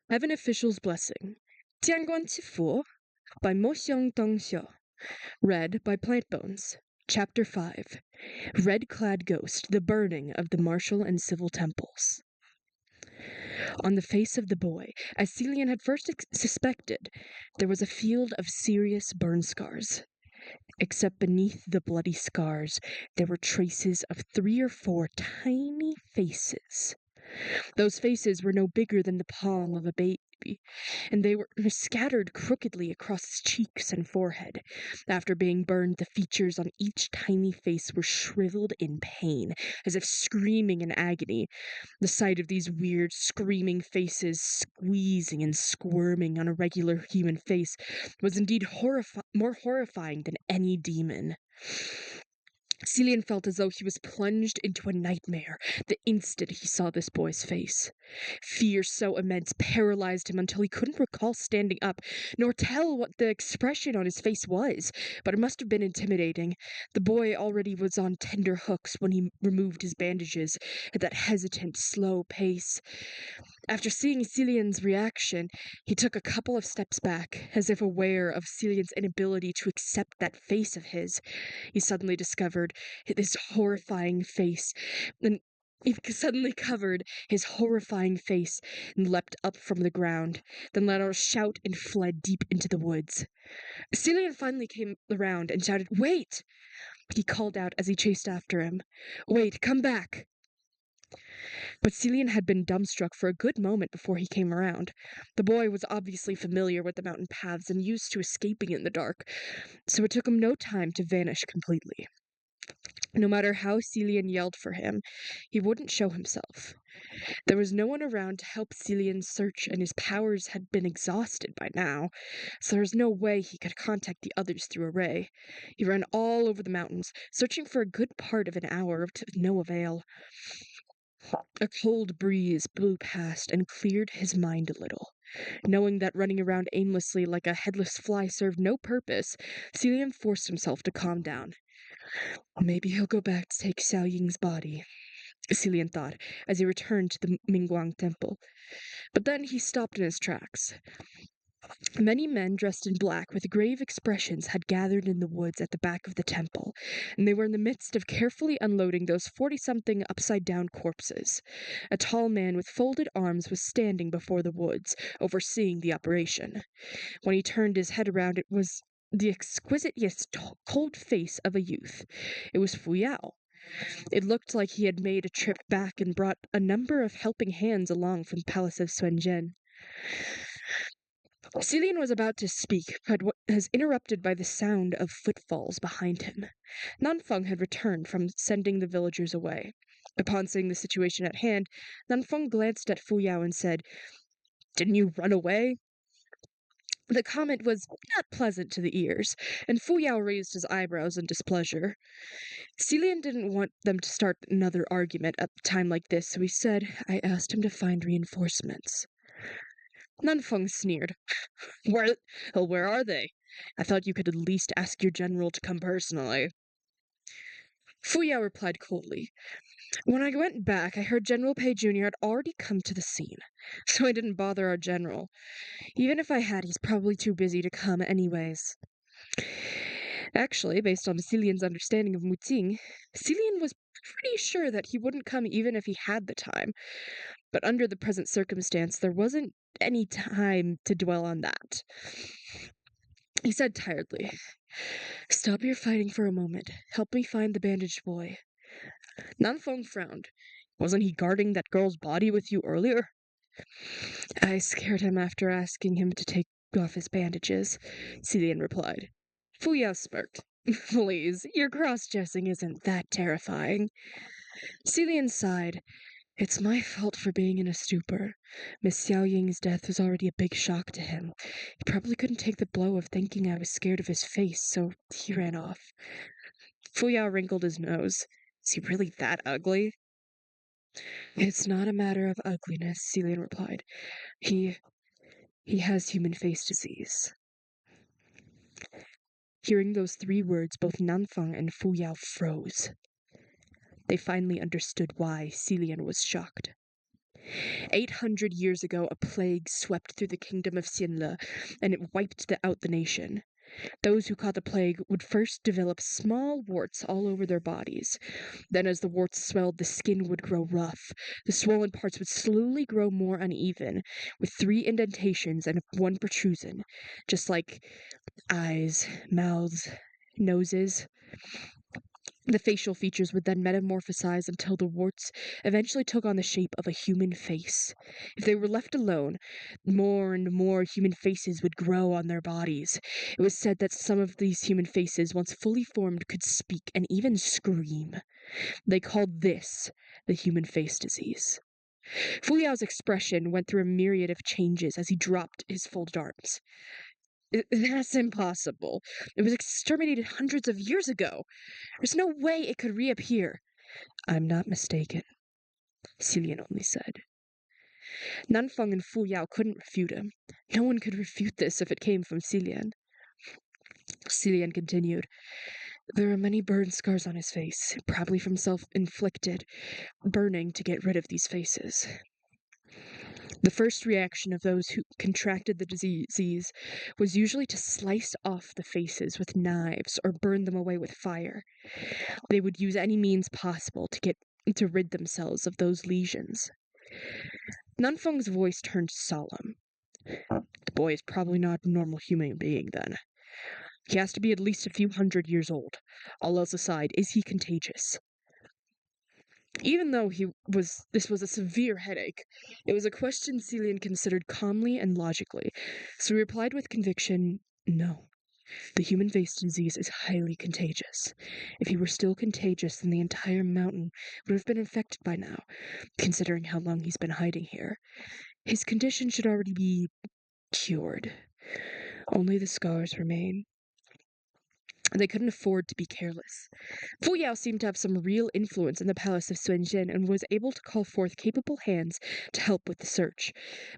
I have an official's blessing. Tian by Mo Xiong Dong Xiu. Read by Plant Bones. Chapter 5. Red-clad Ghost, the burning of the martial and civil temples. On the face of the boy, as Celian had first suspected, there was a field of serious burn scars. Except beneath the bloody scars, there were traces of 3 or 4 tiny faces. Those faces were no bigger than the palm of a baby, and they were scattered crookedly across his cheeks and forehead. After being burned, the features on each tiny face were shriveled in pain, as if screaming in agony. The sight of these weird, screaming faces squeezing and squirming on a regular human face was indeed more horrifying than any demon. Celian felt as though he was plunged into a nightmare the instant he saw this boy's face. Fear so immense paralyzed him until he couldn't recall standing up, nor tell what the expression on his face was, but it must have been intimidating. The boy already was on tender hooks when he removed his bandages at that hesitant, slow pace. After seeing Celian's reaction, he took a couple of steps back, as if aware of Celian's inability to accept that face of his. He suddenly discovered this horrifying face, and he suddenly covered his horrifying face and leapt up from the ground, then let out a shout and fled deep into the woods. Celian finally came around and shouted, "Wait!" he called out as he chased after him. "Wait, come back!" But Celian had been dumbstruck for a good moment before he came around. The boy was obviously familiar with the mountain paths and used to escaping in the dark, so it took him no time to vanish completely. No matter how Celian yelled for him, he wouldn't show himself. There was no one around to help Celian search, and his powers had been exhausted by now, so there was no way he could contact the others through a ray. He ran all over the mountains, searching for a good part of an hour to no avail. A cold breeze blew past and cleared his mind a little. Knowing that running around aimlessly like a headless fly served no purpose, Celian forced himself to calm down. Maybe he'll go back to take Xiao Ying's body, Celian thought, as he returned to the Mingguang temple. But then he stopped in his tracks. Many men dressed in black with grave expressions had gathered in the woods at the back of the temple, and they were in the midst of carefully unloading those 40-something upside-down corpses. A tall man with folded arms was standing before the woods, overseeing the operation. When he turned his head around, it was the exquisite yet cold face of a youth. It was Fu Yao. It looked like he had made a trip back and brought a number of helping hands along from the palace of Xuanzhen. Celian was about to speak, but was interrupted by the sound of footfalls behind him. Nanfeng had returned from sending the villagers away. Upon seeing the situation at hand, Nanfeng glanced at Fu Yao and said, "Didn't you run away?" The comment was not pleasant to the ears, and Fu Yao raised his eyebrows in displeasure. Celian didn't want them to start another argument at a time like this, so he said, "I asked him to find reinforcements." Nanfeng sneered. Where are they? I thought you could at least ask your general to come personally." Fu Yao replied coldly, "When I went back, I heard General Pei Jr. had already come to the scene, so I didn't bother our general. Even if I had, he's probably too busy to come anyways." Actually, based on Celian's understanding of Muting, Celian was pretty sure that he wouldn't come even if he had the time. But under the present circumstance, there wasn't any time to dwell on that. He said tiredly, "Stop your fighting for a moment. Help me find the bandaged boy." Nanfeng frowned. "Wasn't he guarding that girl's body with you earlier?" "I scared him after asking him to take off his bandages," Celian replied. Fu Yao smirked. "Please, your cross-dressing isn't that terrifying." Celian sighed. "It's my fault for being in a stupor. Miss Xiao Ying's death was already a big shock to him. He probably couldn't take the blow of thinking I was scared of his face, so he ran off." Fu Yao wrinkled his nose. "Is he really that ugly?" "It's not a matter of ugliness," Celian replied. He has human face disease." Hearing those 3 words, both Nanfeng and Fu Yao froze. They finally understood why Celian was shocked. 800 years ago, a plague swept through the kingdom of Xianle, and it wiped out the nation. Those who caught the plague would first develop small warts all over their bodies. Then, as the warts swelled, the skin would grow rough. The swollen parts would slowly grow more uneven, with 3 indentations and 1 protrusion, just like eyes, mouths, noses. The facial features would then metamorphosize until the warts eventually took on the shape of a human face. If they were left alone, more and more human faces would grow on their bodies. It was said that some of these human faces, once fully formed, could speak and even scream. They called this the human face disease. Fu Yao's expression went through a myriad of changes as he dropped his folded arms. That's impossible. It was exterminated hundreds of years ago. There's no way it could reappear. I'm not mistaken, Xilian only said. Nanfeng and Fu Yao couldn't refute him. No one could refute this if it came from Xilian. Xilian continued. There are many burn scars on his face, probably from self-inflicted burning to get rid of these faces. The first reaction of those who contracted the disease was usually to slice off the faces with knives or burn them away with fire. They would use any means possible to rid themselves of those lesions. Nanfeng's voice turned solemn. The boy is probably not a normal human being, then. He has to be at least a few hundred years old. All else aside, is he contagious? Even though this was a severe headache, it was a question Xilian considered calmly and logically, so he replied with conviction, no. The human face disease is highly contagious. If he were still contagious, then the entire mountain would have been infected by now, considering how long he's been hiding here. His condition should already be cured. Only the scars remain. They couldn't afford to be careless. Fu Yao seemed to have some real influence in the palace of Xuanzhen and was able to call forth capable hands to help with the search.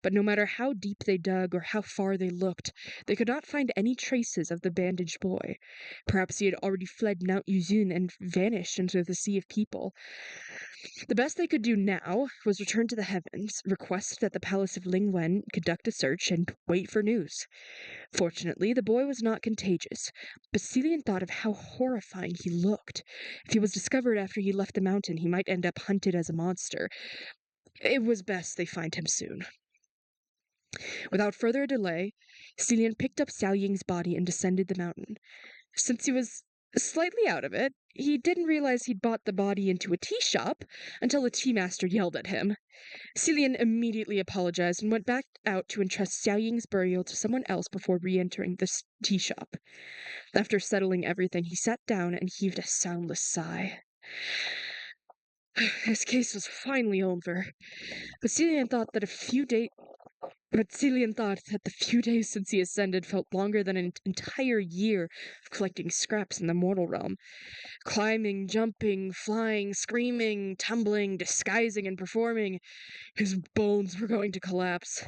But no matter how deep they dug or how far they looked, they could not find any traces of the bandaged boy. Perhaps he had already fled Mount Yuzun and vanished into the sea of people. The best they could do now was return to the heavens, request that the palace of Lingwen conduct a search, and wait for news. Fortunately, the boy was not contagious, but Xilian thought of how horrifying he looked. If he was discovered after he left the mountain, he might end up hunted as a monster. It was best they find him soon. Without further delay, Xilian picked up Xiao Ying's body and descended the mountain. Since he was slightly out of it, he didn't realize he'd bought the body into a tea shop until the tea master yelled at him. Xilian immediately apologized and went back out to entrust Xiao Ying's burial to someone else before re-entering the tea shop. After settling everything, he sat down and heaved a soundless sigh. His case was finally over, but Xilian thought that the few days since he ascended felt longer than an entire year of collecting scraps in the mortal realm. Climbing, jumping, flying, screaming, tumbling, disguising, and performing. His bones were going to collapse.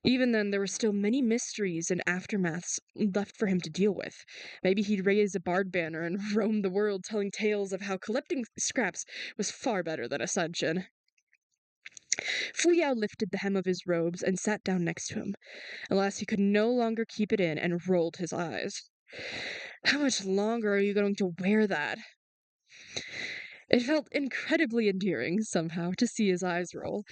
Even then, there were still many mysteries and aftermaths left for him to deal with. Maybe he'd raise a bard banner and roam the world telling tales of how collecting scraps was far better than ascension. Fu Yao lifted the hem of his robes and sat down next to him. Alas, he could no longer keep it in and rolled his eyes. How much longer are you going to wear that? It felt incredibly endearing, somehow, to see his eyes roll.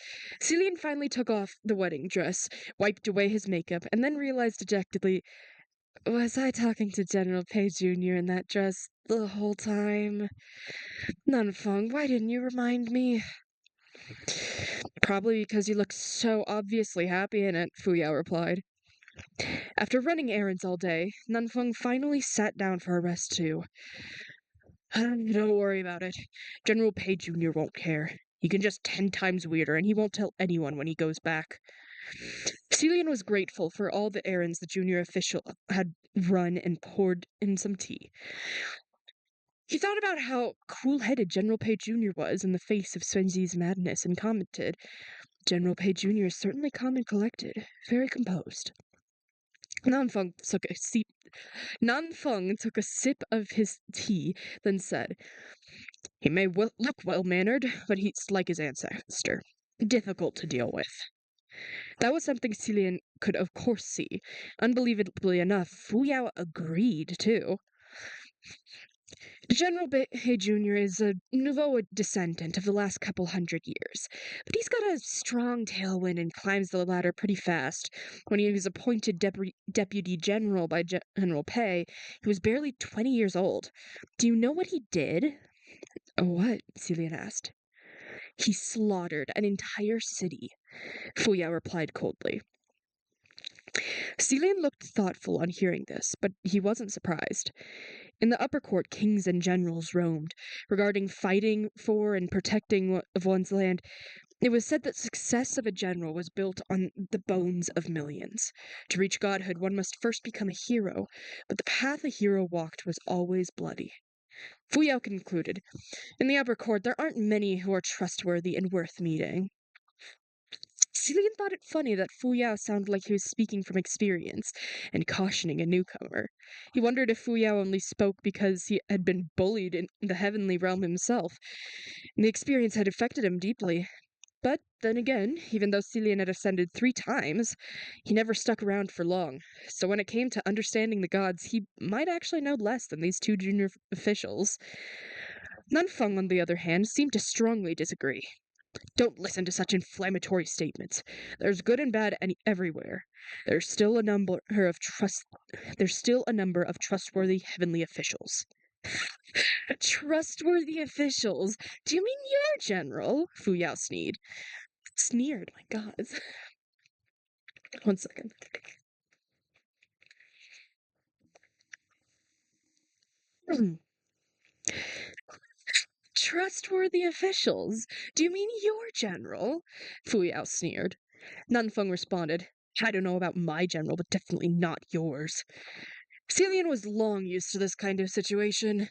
Xilian finally took off the wedding dress, wiped away his makeup, and then realized dejectedly, was I talking to General Pei Jr. in that dress the whole time? Nanfeng, why didn't you remind me? Probably because you look so obviously happy in it, Fu Yao replied. After running errands all day, Nanfeng finally sat down for a rest too. Don't worry about it. General Pei Jr. won't care. He can just 10 times weirder, and he won't tell anyone when he goes back. Xilian was grateful for all the errands the junior official had run and poured in some tea. He thought about how cool-headed General Pei Jr. was in the face of Swenzi's madness and commented, General Pei Jr. is certainly calm and collected, very composed. Nanfeng took a sip of his tea, then said, he may look well-mannered, but he's like his ancestor. difficult to deal with. That was something Cillian could of course see. Unbelievably enough, Fu Yao agreed, too. General He Jr. is a nouveau descendant of the last couple hundred years, but he's got a strong tailwind and climbs the ladder pretty fast. When he was appointed deputy general by General Pei, he was barely 20 years old. Do you know what he did? Oh, what? Cillian asked. He slaughtered an entire city, Fu Yao replied coldly. Cillian looked thoughtful on hearing this, but he wasn't surprised. In the upper court, kings and generals roamed, regarding fighting for and protecting of one's land. It was said that success of a general was built on the bones of millions. To reach godhood, one must first become a hero, but the path a hero walked was always bloody. Fu Yao concluded, in the upper court, there aren't many who are trustworthy and worth meeting. Cillian thought it funny that Fu Yao sounded like he was speaking from experience and cautioning a newcomer. He wondered if Fu Yao only spoke because he had been bullied in the heavenly realm himself, and the experience had affected him deeply. But then again, even though Cillian had ascended 3 times, he never stuck around for long. So when it came to understanding the gods, he might actually know less than these 2 junior officials. Nanfeng, on the other hand, seemed to strongly disagree. Don't listen to such inflammatory statements. There's good and bad everywhere. There's still a number of trustworthy heavenly officials. Trustworthy officials? Do you mean your general? Fu Yao sneered, my god. 1 second. Trustworthy officials? Do you mean your general? Fu Yao sneered. Nanfeng responded, I don't know about my general, but definitely not yours. Cillian was long used to this kind of situation,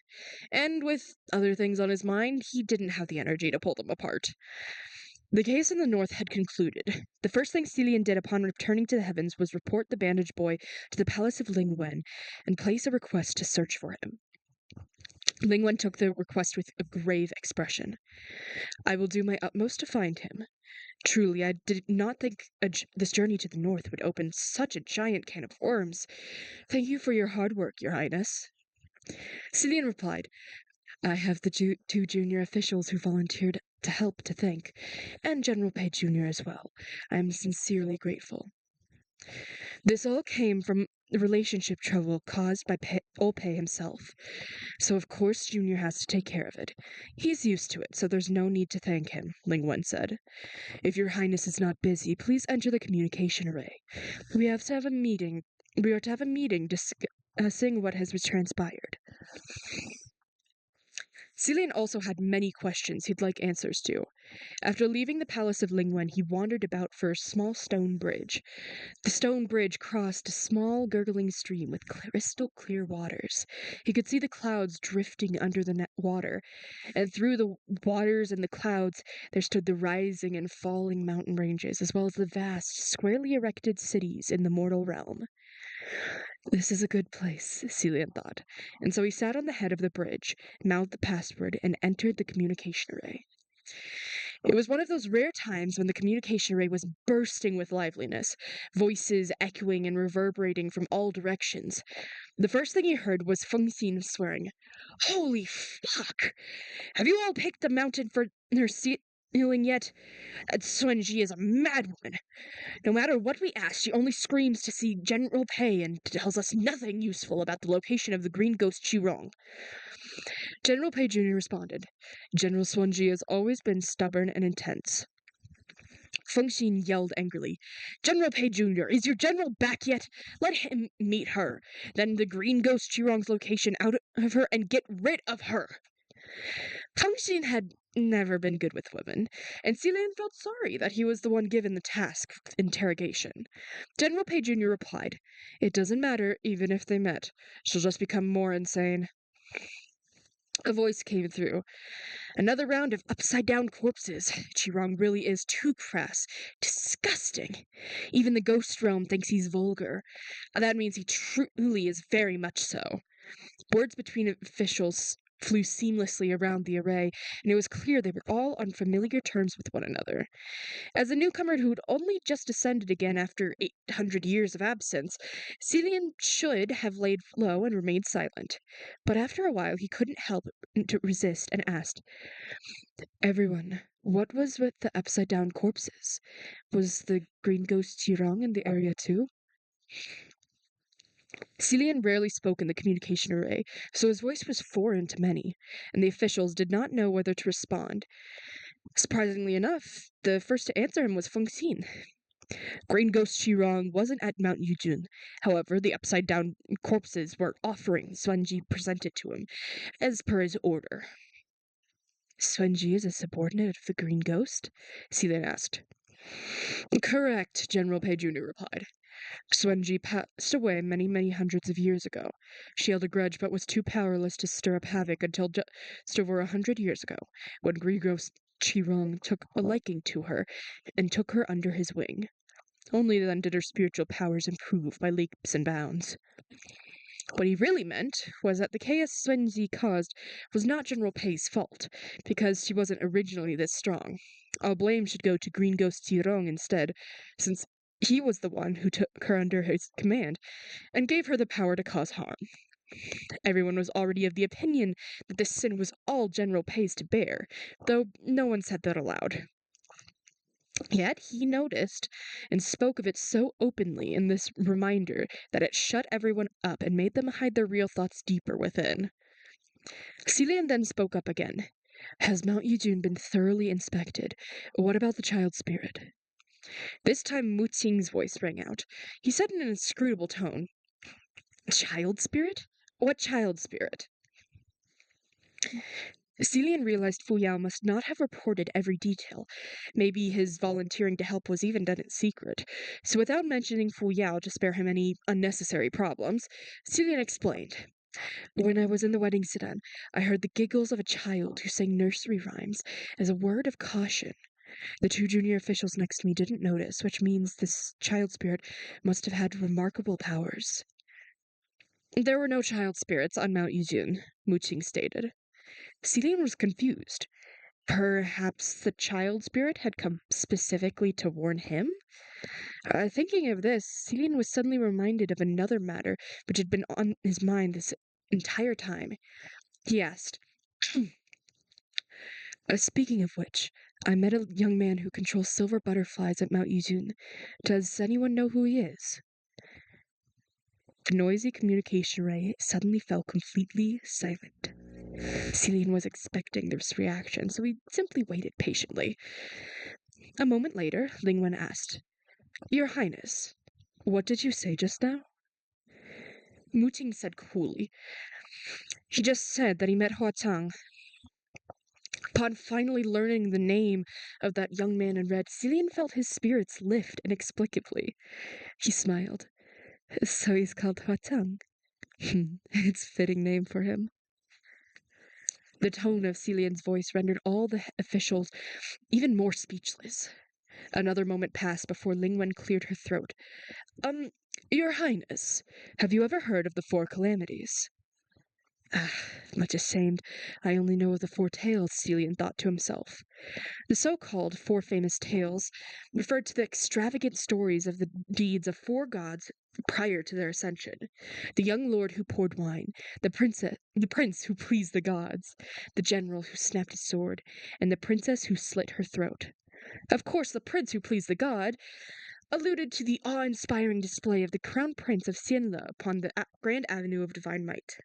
and with other things on his mind, he didn't have the energy to pull them apart. The case in the north had concluded. The first thing Cillian did upon returning to the heavens was report the bandaged boy to the palace of Ling Wen and place a request to search for him. Ling Wen took the request with a grave expression. I will do my utmost to find him. Truly, I did not think this journey to the north would open such a giant can of worms. Thank you for your hard work, Your Highness. Cillian replied, I have the 2 junior officials who volunteered to help to thank, and General Pei Jr. as well. I am sincerely grateful. This all came from the relationship trouble caused by old Pei himself, so of course Junior has to take care of it. He's used to it, so there's no need to thank him, Ling Wen said. If Your Highness is not busy, please enter the communication array. We are to have a meeting discussing what has transpired. Cillian also had many questions he'd like answers to. After leaving the palace of Ling Wen, he wandered about for a small stone bridge. The stone bridge crossed a small, gurgling stream with crystal clear waters. He could see the clouds drifting under the water, and through the waters and the clouds there stood the rising and falling mountain ranges, as well as the vast, squarely erected cities in the mortal realm. This is a good place, Cillian thought, and so he sat on the head of the bridge, mouthed the password, and entered the communication array. It was one of those rare times when the communication array was bursting with liveliness, voices echoing and reverberating from all directions. The first thing he heard was Feng Xin swearing, Holy fuck! Have you all picked the mountain for her ceiling yet? That Sunji is a madwoman. No matter what we ask, she only screams to see General Pei and tells us nothing useful about the location of the green ghost Qirong. General Pei Jr. responded, General Sunji has always been stubborn and intense. Feng Xin yelled angrily, General Pei Jr., is your general back yet? Let him meet her. Then the green ghost Qirong's location out of her and get rid of her. Feng Xin had never been good with women, and Cillian felt sorry that he was the one given the task of interrogation. General Pei Jr. replied, It doesn't matter, even if they met. She'll just become more insane. A voice came through. Another round of upside-down corpses. Qirong really is too crass. Disgusting. Even the ghost realm thinks he's vulgar. That means he truly is very much so. Words between officials flew seamlessly around the array, and it was clear they were all on familiar terms with one another. As a newcomer who'd only just descended again after 800 years of absence, Celian should have laid low and remained silent. But after a while he couldn't help to resist and asked, "Everyone, what was with the upside-down corpses? Was the green ghost Xiang in the area too?" Celian rarely spoke in the communication array, so his voice was foreign to many, and the officials did not know whether to respond. Surprisingly enough, the first to answer him was Feng Xin. Green Ghost Xiang wasn't at Mount Yujun. However, the upside-down corpses were offerings Swenji presented to him, as per his order. "Swenji is a subordinate of the Green Ghost?" Celian asked. "Correct," General Pei Jr. replied. "Swenji passed away many hundreds of years ago. She held a grudge but was too powerless to stir up havoc until just over 100 years ago, when Green Ghost Xiang took a liking to her and took her under his wing. Only then did her spiritual powers improve by leaps and bounds." What he really meant was that the chaos Swenzi caused was not General Pei's fault, because she wasn't originally this strong. All blame should go to Green Ghost Zirong instead, since he was the one who took her under his command and gave her the power to cause harm. Everyone was already of the opinion that this sin was all General Pei's to bear, though no one said that aloud. Yet he noticed and spoke of it so openly in this reminder that it shut everyone up and made them hide their real thoughts deeper within. Celian then spoke up again. "Has Mount Yujun been thoroughly inspected? What about the child spirit?" This time Mu Qing's voice rang out. He said in an inscrutable tone, "Child spirit? What child spirit?" Celian realized Fu Yao must not have reported every detail. Maybe his volunteering to help was even done in secret. So without mentioning Fu Yao to spare him any unnecessary problems, Celian explained. "When I was in the wedding sedan, I heard the giggles of a child who sang nursery rhymes as a word of caution. The two junior officials next to me didn't notice, which means this child spirit must have had remarkable powers." "There were no child spirits on Mount Yujun," Mu Qing stated. Celian was confused. Perhaps the child spirit had come specifically to warn him? Thinking of this, Celian was suddenly reminded of another matter which had been on his mind this entire time. He asked, "Speaking of which, I met a young man who controls silver butterflies at Mount Yuzun. Does anyone know who he is?" The noisy communication ray suddenly fell completely silent. Celian was expecting this reaction, so he simply waited patiently. A moment later, Lingwen asked, "Your Highness, what did you say just now?" Mu Qing said coolly, "He just said that he met Hua Chang." Upon finally learning the name of that young man in red, Celian felt his spirits lift inexplicably. He smiled. "So he's called Hua Chang." "It's a fitting name for him." The tone of Celian's voice rendered all the officials even more speechless. Another moment passed before Lingwen cleared her throat. Your Highness, have you ever heard of the Four Calamities?" Much ashamed, I only know of the Four Tales," Celian thought to himself. The so-called Four Famous Tales referred to the extravagant stories of the deeds of four gods prior to their ascension. The young lord who poured wine, the prince who pleased the gods, the general who snapped his sword, and the princess who slit her throat. Of course, the prince who pleased the god alluded to the awe-inspiring display of the crown prince of Xianle upon the Grand Avenue of Divine Might.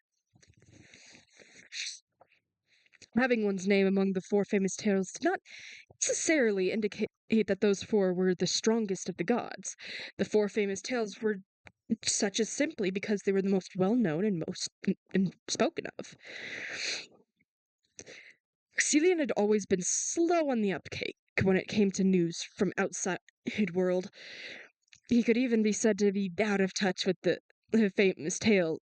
Having one's name among the four famous tales did not necessarily indicate that those four were the strongest of the gods. The four famous tales were such as simply because they were the most well-known and most spoken of. Celian had always been slow on the uptake when it came to news from outside world. He could even be said to be out of touch with the famous tale.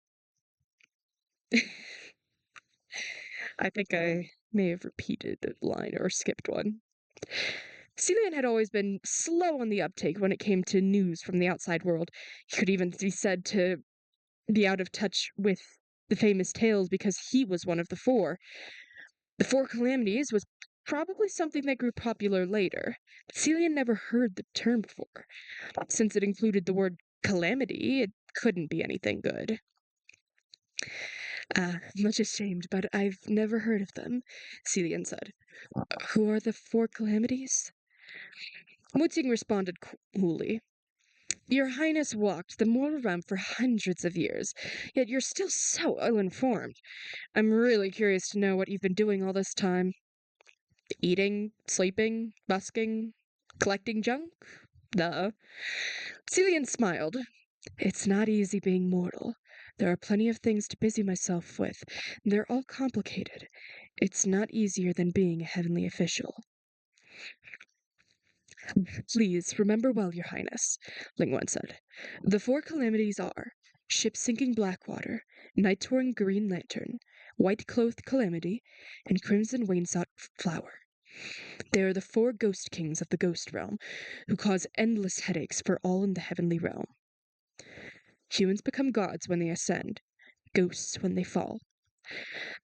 I think I may have repeated the line or skipped one. Celian had always been slow on the uptake when it came to news from the outside world. He could even be said to be out of touch with the famous tales because he was one of the four. The Four Calamities was probably something that grew popular later, but Celian never heard the term before. Since it included the word calamity, it couldn't be anything good. Much ashamed, but I've never heard of them, Celian said. Who are the Four Calamities? Muting responded coolly. Your Highness walked the mortal realm for hundreds of years, yet you're still so ill-informed. I'm really curious to know what you've been doing all this time. Eating, sleeping, busking, collecting junk? Duh. Celian smiled. It's not easy being mortal. There are plenty of things to busy myself with. They're all complicated. It's not easier than being a heavenly official. Please, remember well, Your Highness, Lingwan said. The Four Calamities are Ship-Sinking Blackwater, Night-Touring Green Lantern, White-Clothed Calamity, and Crimson Wainscot Flower. They are the four ghost kings of the ghost realm, who cause endless headaches for all in the heavenly realm. Humans become gods when they ascend, ghosts when they fall.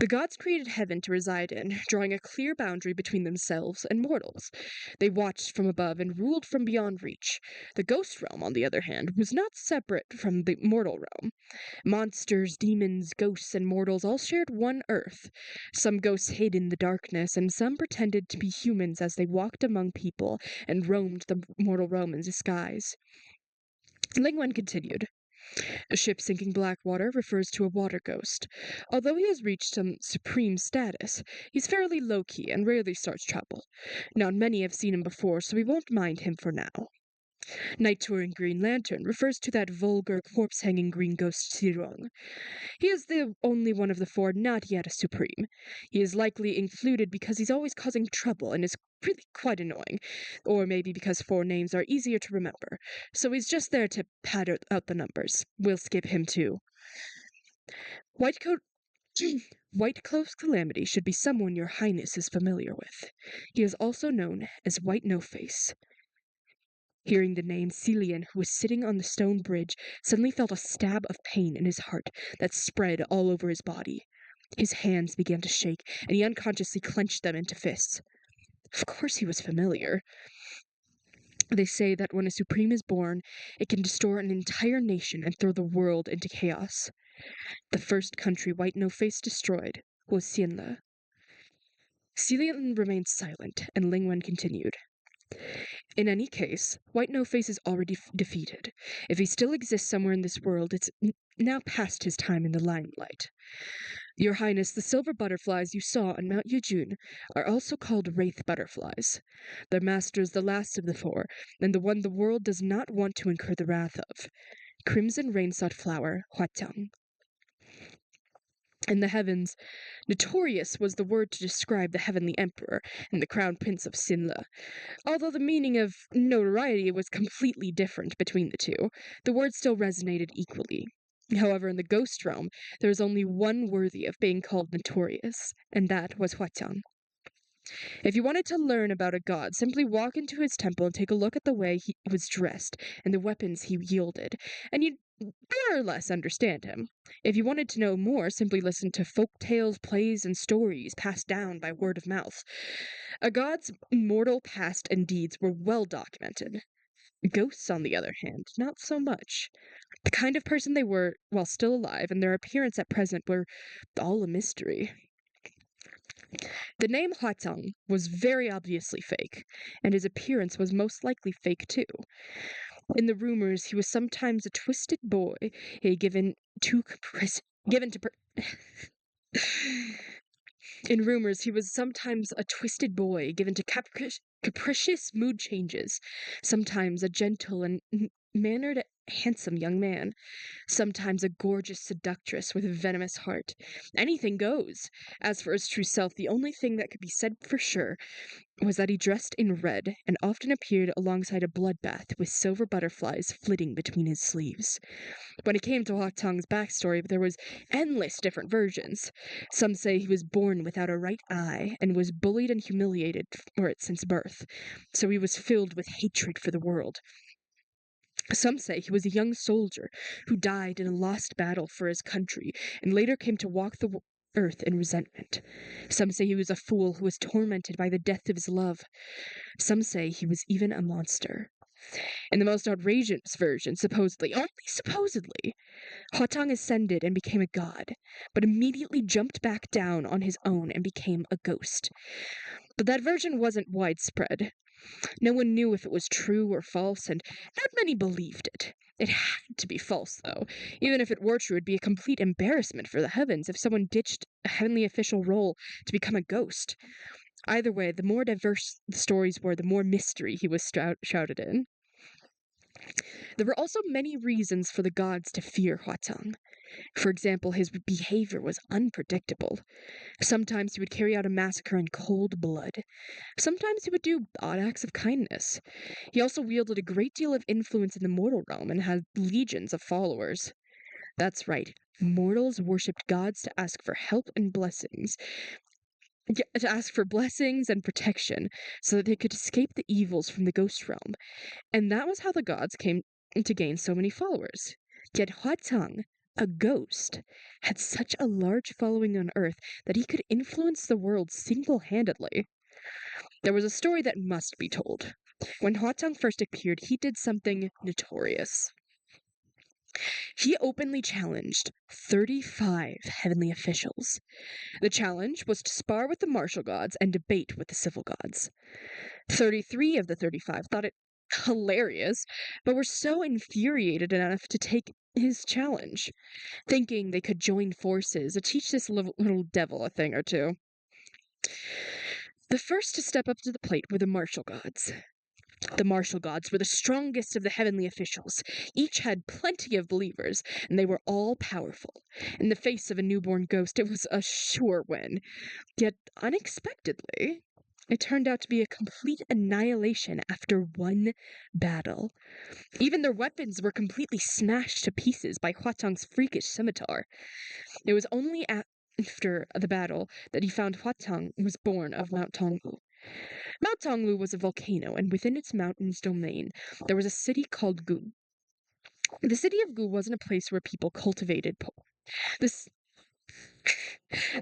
The gods created heaven to reside in, drawing a clear boundary between themselves and mortals. They watched from above and ruled from beyond reach. The ghost realm, on the other hand, was not separate from the mortal realm. Monsters, demons, ghosts, and mortals all shared one earth. Some ghosts hid in the darkness, and some pretended to be humans as they walked among people and roamed the mortal realm in disguise. Lingwen continued. A ship sinking Blackwater refers to a water ghost. Although he has reached some supreme status, he's fairly low-key and rarely starts trouble. Not many have seen him before, so we won't mind him for now. Night-touring Green Lantern refers to that vulgar, corpse-hanging green ghost Sirong. He is the only one of the four not yet a supreme. He is likely included because he's always causing trouble and is really quite annoying, or maybe because four names are easier to remember, so he's just there to pad out the numbers. We'll skip him too. White-Clothed Calamity should be someone your Highness is familiar with. He is also known as White No-Face. Hearing the name, Celian, who was sitting on the stone bridge, suddenly felt a stab of pain in his heart that spread all over his body. His hands began to shake, and he unconsciously clenched them into fists. Of course he was familiar. They say that when a supreme is born, it can destroy an entire nation and throw the world into chaos. The first country White No-Face destroyed was Xianle. Celian remained silent, and Lingwen continued. In any case, White No-Face is already defeated. If he still exists somewhere in this world, it's now past his time in the limelight. Your Highness, the silver butterflies you saw on Mount Yejun are also called wraith butterflies. Their master is the last of the four, and the one the world does not want to incur the wrath of. Crimson Wainscot Flower, Huatiang. In the heavens, notorious was the word to describe the heavenly emperor and the crown prince of Xianle. Although the meaning of notoriety was completely different between the two, the word still resonated equally. However, in the ghost realm, there was only one worthy of being called notorious, and that was Huatiang. If you wanted to learn about a god, simply walk into his temple and take a look at the way he was dressed and the weapons he wielded, and you'd more or less understand him. If you wanted to know more, simply listen to folk tales, plays, and stories passed down by word of mouth. A god's mortal past and deeds were well documented. Ghosts, on the other hand, not so much. The kind of person they were while still alive and their appearance at present were all a mystery. The name Huatang was very obviously fake, and his appearance was most likely fake too. In the rumors, he was sometimes a twisted boy, given to In rumors, he was sometimes a twisted boy, given to capricious mood changes, sometimes a gentle and mannered, handsome young man, sometimes a gorgeous seductress with a venomous heart. Anything goes. As for his true self, the only thing that could be said for sure was that he dressed in red and often appeared alongside a bloodbath with silver butterflies flitting between his sleeves. When it came to Huatang's backstory, there was endless different versions. Some say he was born without a right eye and was bullied and humiliated for it since birth, so he was filled with hatred for the world. Some say he was a young soldier who died in a lost battle for his country and later came to walk the earth in resentment. Some say he was a fool who was tormented by the death of his love. Some say he was even a monster. In the most outrageous version, supposedly, only supposedly, Huatong ascended and became a god, but immediately jumped back down on his own and became a ghost. But that version wasn't widespread. No one knew if it was true or false, and not many believed it. It had to be false, though. Even if it were true, it'd be a complete embarrassment for the heavens if someone ditched a heavenly official role to become a ghost. Either way, the more diverse the stories were, the more mystery he was shrouded in. There were also many reasons for the gods to fear Huatong. For example, his behavior was unpredictable. Sometimes he would carry out a massacre in cold blood. Sometimes he would do odd acts of kindness. He also wielded a great deal of influence in the mortal realm and had legions of followers. That's right, mortals worshipped gods to ask for help and blessings. To ask for blessings and protection so that they could escape the evils from the ghost realm. And that was how the gods came to gain so many followers. Yet Huatong, a ghost, had such a large following on Earth that he could influence the world single-handedly. There was a story that must be told. When Huatong first appeared, he did something notorious. He openly challenged 35 heavenly officials. The challenge was to spar with the martial gods and debate with the civil gods. 33 of the 35 thought it hilarious, but were so infuriated enough to take his challenge, thinking they could join forces to teach this little devil a thing or two. The first to step up to the plate were the martial gods. The martial gods were the strongest of the heavenly officials. Each had plenty of believers, and they were all powerful. In the face of a newborn ghost, it was a sure win. Yet, unexpectedly, it turned out to be a complete annihilation after one battle. Even their weapons were completely smashed to pieces by Huatong's freakish scimitar. It was only after the battle that he found Huatong was born of Mount Tonglu. Mount Tonglu was a volcano, and within its mountains domain, there was a city called Gu. The city of Gu wasn't a place where people cultivated this.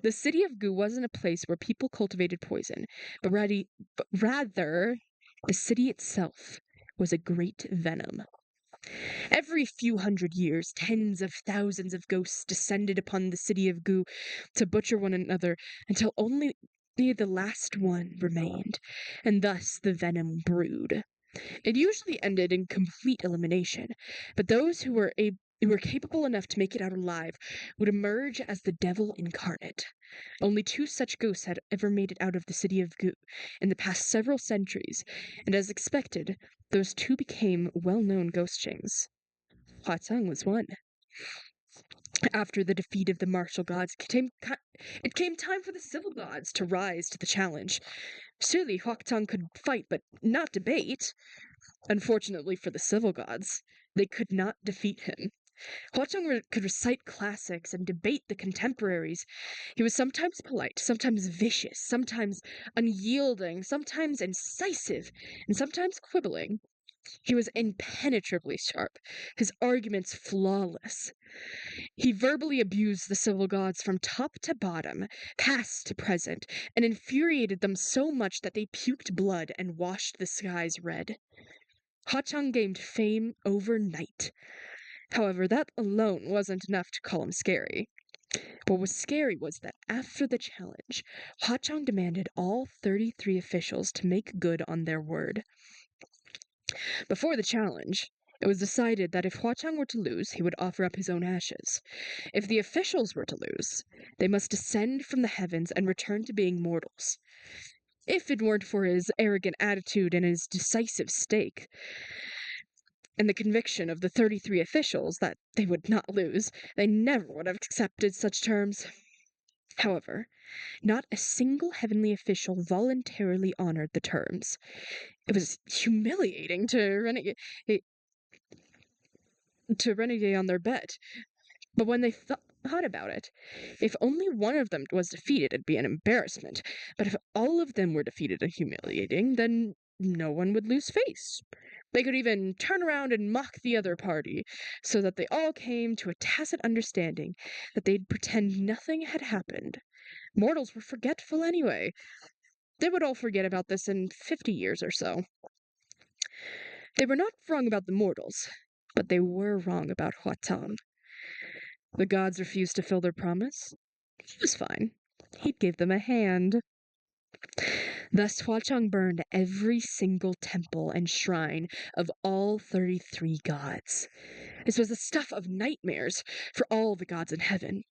The city of Gu wasn't a place where people cultivated poison, but rather, the city itself was a great venom. Every few hundred years, tens of thousands of ghosts descended upon the city of Gu to butcher one another until only the last one remained, and thus the venom brewed. It usually ended in complete elimination, but those who were capable enough to make it out alive would emerge as the devil incarnate. Only 2 such ghosts had ever made it out of the city of Gu in the past several centuries, and as expected, those 2 became well-known ghost kings. Huatong was one. After the defeat of the martial gods, it came time for the civil gods to rise to the challenge. Surely Huatong could fight, but not debate. Unfortunately for the civil gods, they could not defeat him. Huatong could recite classics and debate the contemporaries. He was sometimes polite, sometimes vicious, sometimes unyielding, sometimes incisive, and sometimes quibbling. He was impenetrably sharp, his arguments flawless. He verbally abused the civil gods from top to bottom, past to present, and infuriated them so much that they puked blood and washed the skies red. Huatong gained fame overnight. However, that alone wasn't enough to call him scary. What was scary was that after the challenge, Huatong demanded all 33 officials to make good on their word. Before the challenge, it was decided that if Huatong were to lose, he would offer up his own ashes. If the officials were to lose, they must descend from the heavens and return to being mortals. If it weren't for his arrogant attitude and his decisive stake, and the conviction of the 33 officials that they would not lose, they never would have accepted such terms. However, not a single heavenly official voluntarily honored the terms. It was humiliating to renegade on their bet. But when they thought about it, if only one of them was defeated, it'd be an embarrassment. But if all of them were defeated and humiliating, then no one would lose face. They could even turn around and mock the other party, so that they all came to a tacit understanding that they'd pretend nothing had happened. Mortals were forgetful anyway. They would all forget about this in 50 years or so. They were not wrong about the mortals, but they were wrong about Huatan. The gods refused to fill their promise. He was fine. He'd give them a hand. Thus Huachang burned every single temple and shrine of all 33 gods. This was the stuff of nightmares for all the gods in heaven.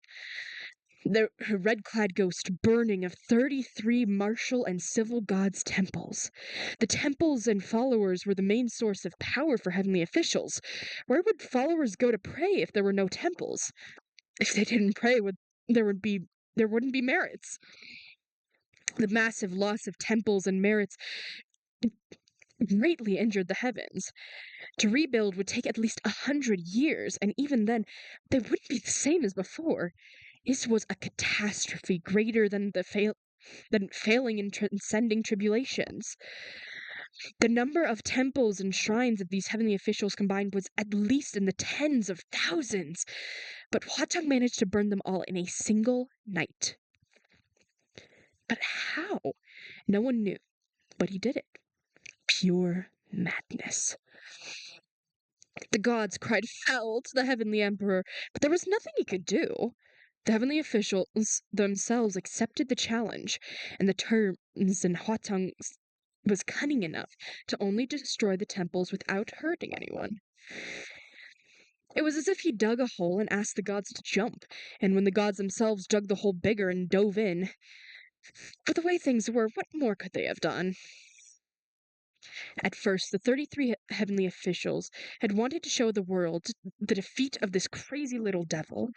The red-clad ghost burning of 33 martial and civil gods' temples. The temples and followers were the main source of power for heavenly officials. Where would followers go to pray if there were no temples? If they didn't pray, there wouldn't be merits. The massive loss of temples and merits greatly injured the heavens. To rebuild would take at least 100 years, and even then, they wouldn't be the same as before. This was a catastrophe greater than failing and transcending tribulations. The number of temples and shrines of these heavenly officials combined was at least in the tens of thousands, but Huatang managed to burn them all in a single night. But how? No one knew, but he did it. Pure madness. The gods cried foul to the heavenly emperor, but there was nothing he could do. The heavenly officials themselves accepted the challenge, and the terms in Huatang was cunning enough to only destroy the temples without hurting anyone. It was as if he dug a hole and asked the gods to jump, and when the gods themselves dug the hole bigger and dove in. But the way things were, what more could they have done? At first, the 33 heavenly officials had wanted to show the world the defeat of this crazy little devil.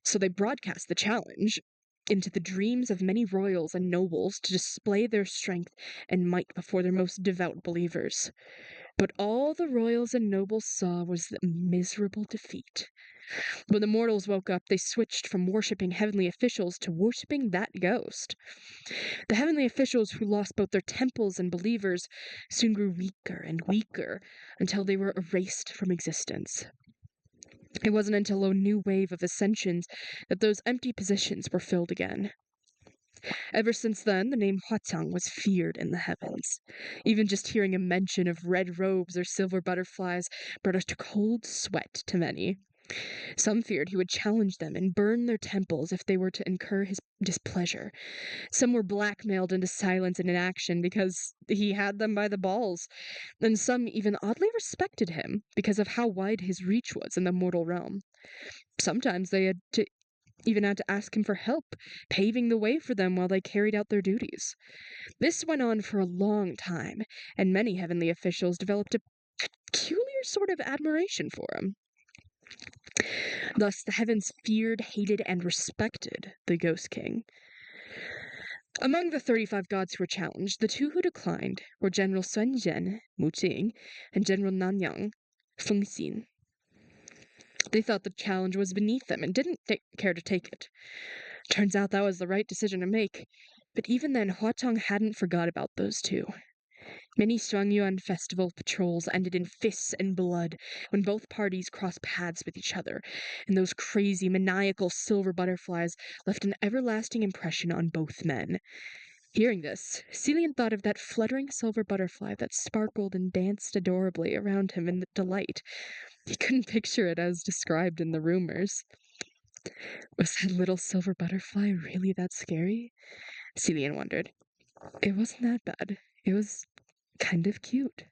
So they broadcast the challenge into the dreams of many royals and nobles to display their strength and might before their most devout believers. But all the royals and nobles saw was the miserable defeat. When the mortals woke up, they switched from worshipping heavenly officials to worshipping that ghost. The heavenly officials who lost both their temples and believers soon grew weaker and weaker until they were erased from existence. It wasn't until a new wave of ascensions that those empty positions were filled again. Ever since then, the name Huatang was feared in the heavens. Even just hearing a mention of red robes or silver butterflies brought a cold sweat to many. Some feared he would challenge them and burn their temples if they were to incur his displeasure. Some were blackmailed into silence and inaction because he had them by the balls, and some even oddly respected him because of how wide his reach was in the mortal realm. Sometimes they even had to ask him for help, paving the way for them while they carried out their duties. This went on for a long time, and many heavenly officials developed a peculiar sort of admiration for him. Thus, the heavens feared, hated, and respected the Ghost King. Among the 35 gods who were challenged, the two who declined were General Sun Zhen, Mu Qing, and General Nanyang, Feng Xin. They thought the challenge was beneath them and didn't care to take it. Turns out that was the right decision to make, but even then, Huatang hadn't forgot about those two. Many Shuangyuan festival patrols ended in fists and blood when both parties crossed paths with each other, and those crazy, maniacal silver butterflies left an everlasting impression on both men. Hearing this, Celian thought of that fluttering silver butterfly that sparkled and danced adorably around him in delight. He couldn't picture it as described in the rumors. Was that little silver butterfly really that scary? Celian wondered. It wasn't that bad. It was kind of cute.